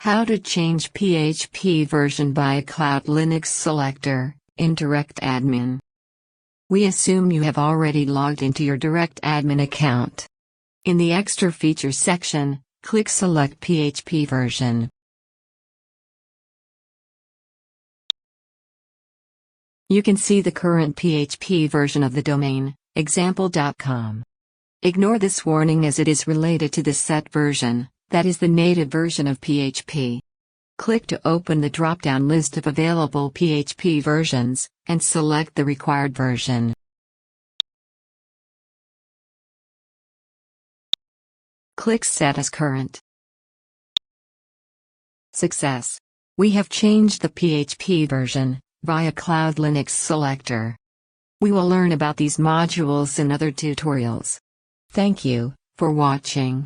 How to change PHP version by CloudLinux Selector in DirectAdmin. We assume you have already logged into your DirectAdmin account. In the Extra Features section, click Select PHP version. You can see the current PHP version of the domain, example.com. Ignore this warning as it is related to the set version, that is the native version of PHP. Click to open the drop-down list of available PHP versions, and select the required version. Click Set as Current. Success! We have changed the PHP version via CloudLinux Selector. We will learn about these modules in other tutorials. Thank you for watching.